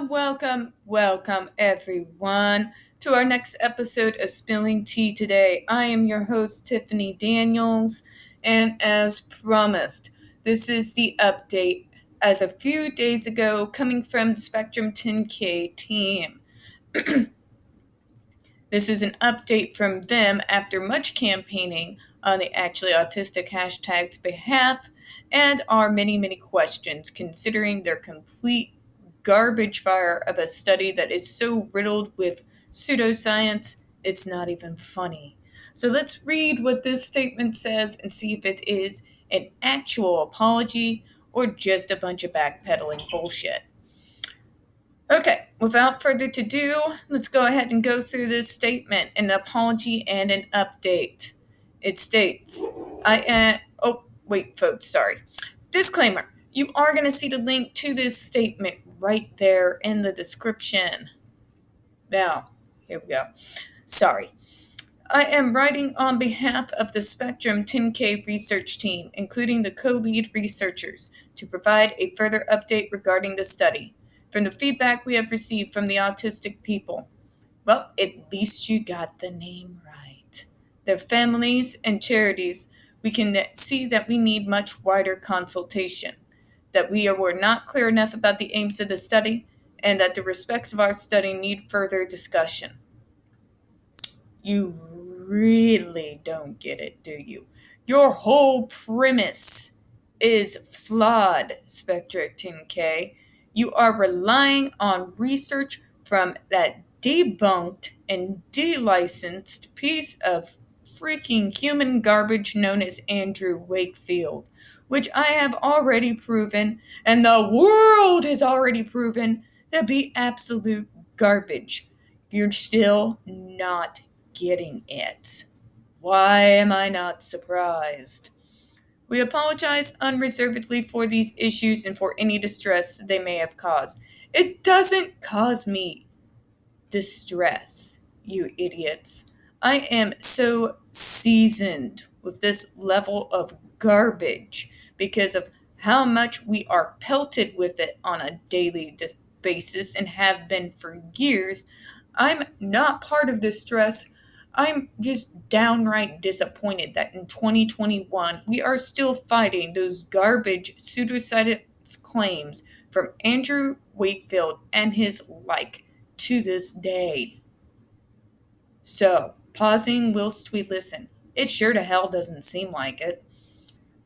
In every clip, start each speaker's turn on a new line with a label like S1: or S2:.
S1: Welcome everyone to our next episode of Spilling Tea today. I am your host, Tiffany Daniels, and as promised, this is the update as a few days ago coming from the Spectrum10k team. This is an update from them after much campaigning on the Actually Autistic hashtag's behalf and our many questions considering their complete garbage fire of a study that is so riddled with pseudoscience, it's not even funny. So let's read what this statement says and see if it is an actual apology or just a bunch of backpedaling bullshit. Okay, without further ado, let's go ahead and go through this statement, an apology and an update. It states, folks, sorry. Disclaimer, you are going to see the link to this statement right there in the description. Now, here we go. Sorry. I am writing on behalf of the Spectrum10k research team, including the co-lead researchers, to provide a further update regarding the study. From the feedback we have received from the autistic people, well, at least you got the name right. Their families and charities, we can see that we need much wider consultation, that we were not clear enough about the aims of the study, and that the respects of our study need further discussion. You really don't get it, do you? Your whole premise is flawed, Spectra10k. You are relying on research from that debunked and delicensed piece of freaking human garbage known as Andrew Wakefield, which I have already proven, and the world has already proven, to be absolute garbage. You're still not getting it. Why am I not surprised? We apologize unreservedly for these issues and for any distress they may have caused. It doesn't cause me distress, you idiots. I am so seasoned with this level of garbage because of how much we are pelted with it on a daily basis and have been for years. I'm not part of this stress. I'm just downright disappointed that in 2021 we are still fighting those garbage pseudoscience claims from Andrew Wakefield and his like to this day. So, pausing whilst we listen. It sure to hell doesn't seem like it.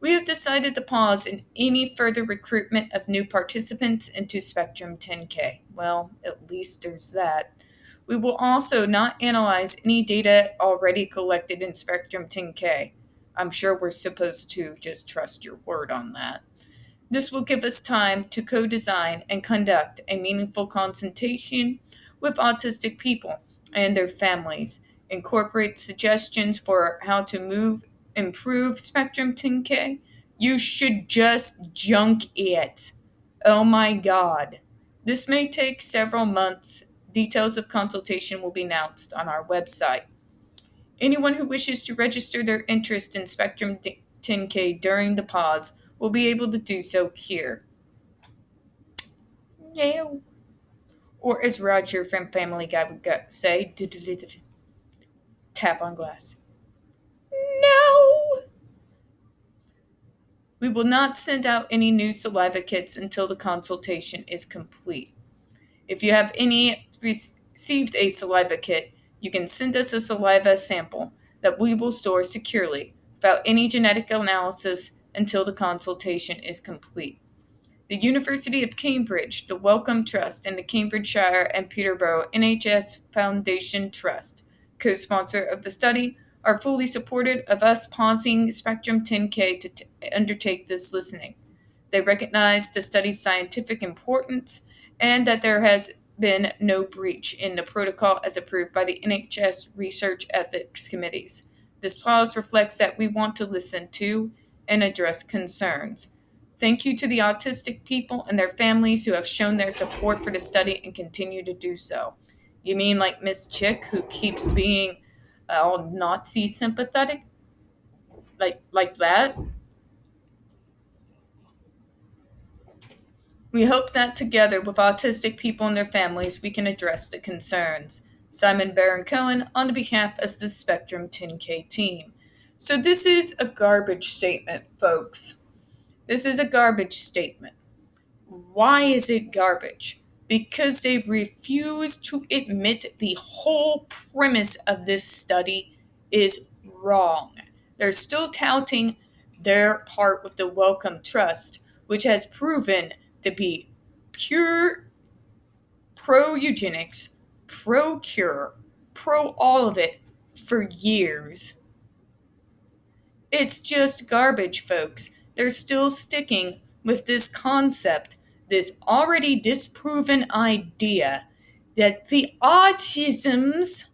S1: We have decided to pause in any further recruitment of new participants into Spectrum10k. Well, at least there's that. We will also not analyze any data already collected in Spectrum10k. I'm sure we're supposed to just trust your word on that. This will give us time to co-design and conduct a meaningful consultation with autistic people and their families, incorporate suggestions for how to improve Spectrum10k. You should just junk it. Oh my god. This may take several months. Details of consultation will be announced on our website. Anyone who wishes to register their interest in Spectrum10k during the pause will be able to do so here. No. Or as Roger from Family Guy would say, tap on glass. No. We will not send out any new saliva kits until the consultation is complete. If you have received a saliva kit, you can send us a saliva sample that we will store securely without any genetic analysis until the consultation is complete. The University of Cambridge, the Wellcome Trust, and the Cambridgeshire and Peterborough NHS Foundation Trust, co-sponsor of the study, are fully supportive of us pausing Spectrum10k to undertake this listening. They recognize the study's scientific importance and that there has been no breach in the protocol as approved by the NHS Research Ethics Committees. This pause reflects that we want to listen to and address concerns. Thank you to the autistic people and their families who have shown their support for the study and continue to do so. You mean like Miss Chick, who keeps being all Nazi sympathetic? Like that? We hope that together with autistic people and their families, we can address the concerns. Simon Baron Cohen on behalf of the Spectrum 10K team. So this is a garbage statement, folks. This is a garbage statement. Why is it garbage? Because they refuse to admit the whole premise of this study is wrong. They're still touting their part with the Wellcome Trust, which has proven to be pure pro eugenics, pro cure, pro all of it for years. It's just garbage, folks. They're still sticking with this concept, this already disproven idea that the autisms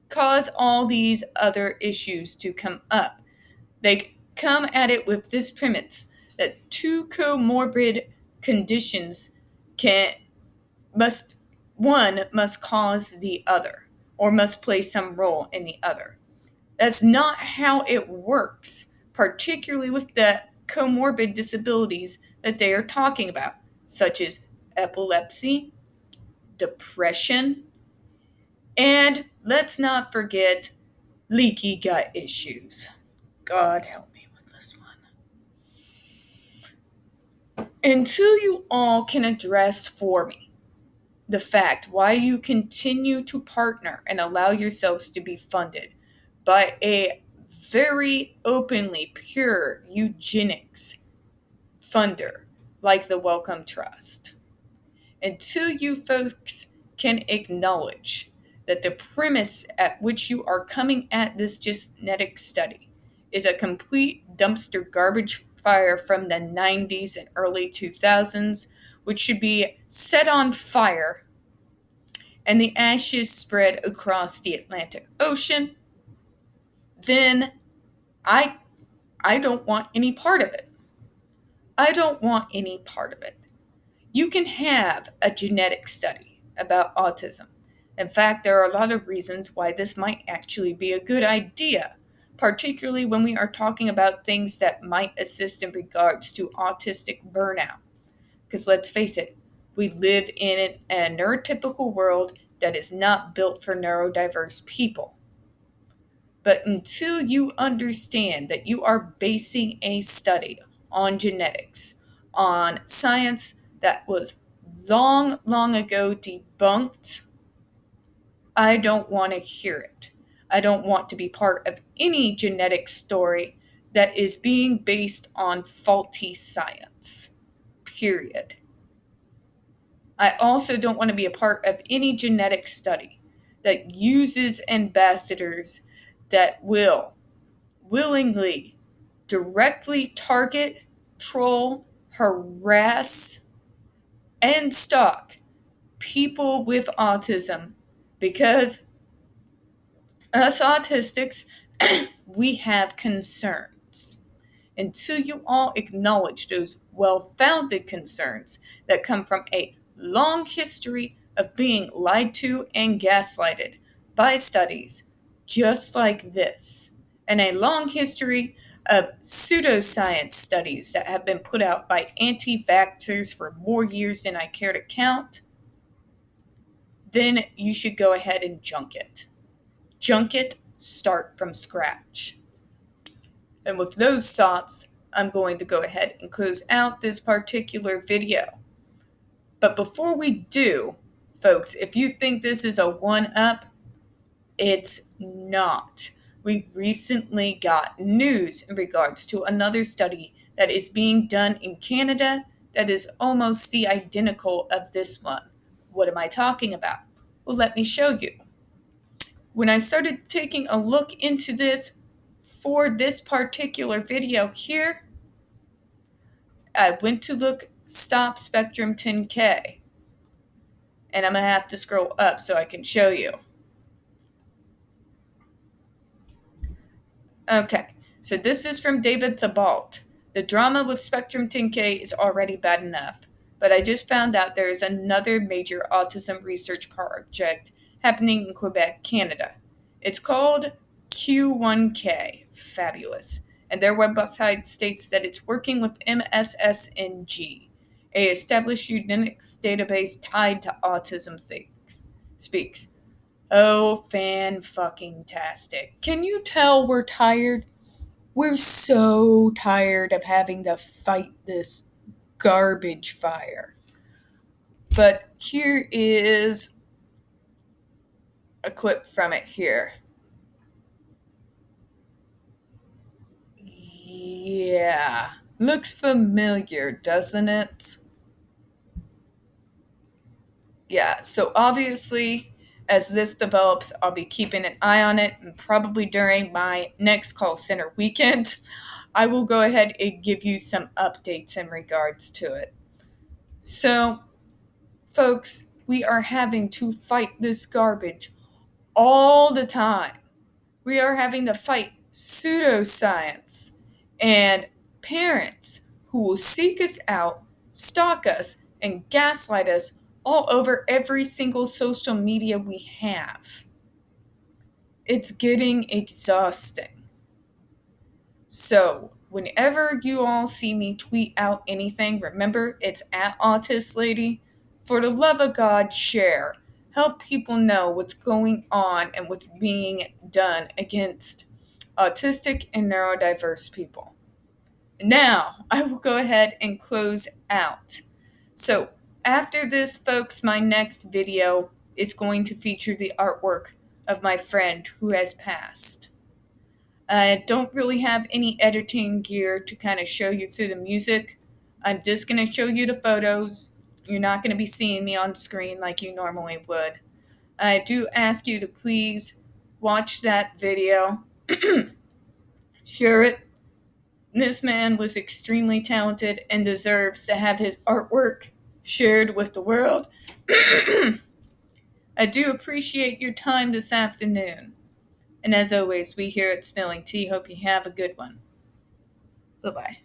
S1: cause all these other issues to come up. They come at it with this premise that two comorbid conditions must cause the other or must play some role in the other. That's not how it works, particularly with the comorbid disabilities that they are talking about, such as epilepsy, depression, and let's not forget leaky gut issues. God help me with this one. Until you all can address for me the fact why you continue to partner and allow yourselves to be funded by a very openly pure eugenics funder like the Wellcome Trust. Until you folks can acknowledge that the premise at which you are coming at this genetic study is a complete dumpster garbage fire from the 90s and early 2000s, which should be set on fire and the ashes spread across the Atlantic Ocean, then I don't want any part of it. I don't want any part of it. You can have a genetic study about autism. In fact, there are a lot of reasons why this might actually be a good idea, particularly when we are talking about things that might assist in regards to autistic burnout. Because let's face it, we live in a neurotypical world that is not built for neurodiverse people. But until you understand that you are basing a study on genetics, on science that was long, long ago debunked, I don't want to hear it. I don't want to be part of any genetic story that is being based on faulty science. Period. I also don't want to be a part of any genetic study that uses ambassadors that will willingly directly target, troll, harass, and stalk people with autism because us autistics, we have concerns. Until you all acknowledge those well-founded concerns that come from a long history of being lied to and gaslighted by studies just like this, and a long history of pseudoscience studies that have been put out by anti-vaxxers for more years than I care to count, then you should go ahead and junk it. Junk it, start from scratch. And with those thoughts, I'm going to go ahead and close out this particular video. But before we do, folks, if you think this is a one-up, it's not. We recently got news in regards to another study that is being done in Canada that is almost the identical of this one. What am I talking about? Well, let me show you. When I started taking a look into this for this particular video here, I went to look stop Spectrum 10K. And I'm going to have to scroll up so I can show you. Okay, so this is from David Thibault. The drama with Spectrum 10K is already bad enough, but I just found out there is another major autism research project happening in Quebec, Canada. It's called Q1K, fabulous, and their website states that it's working with MSSNG, a established Unix database tied to autism speaks. Oh, fan-fucking-tastic. Can you tell we're tired? We're so tired of having to fight this garbage fire. But here is a clip from it here. Yeah. Looks familiar, doesn't it? Yeah, so obviously, as this develops, I'll be keeping an eye on it, and probably during my next call center weekend, I will go ahead and give you some updates in regards to it. So, folks, we are having to fight this garbage all the time. We are having to fight pseudoscience and parents who will seek us out, stalk us, and gaslight us all over every single social media we have. It's getting exhausting. So, whenever you all see me tweet out anything, remember it's at Autist Lady. For the love of God, share. Help people know what's going on and what's being done against autistic and neurodiverse people. Now, I will go ahead and close out. So, after this, folks, my next video is going to feature the artwork of my friend who has passed. I don't really have any editing gear to kind of show you through the music. I'm just going to show you the photos. You're not going to be seeing me on screen like you normally would. I do ask you to please watch that video. Share it. This man was extremely talented and deserves to have his artwork shared with the world. I do appreciate your time this afternoon. And as always, we here at Spilling Tea hope you have a good one. Bye-bye.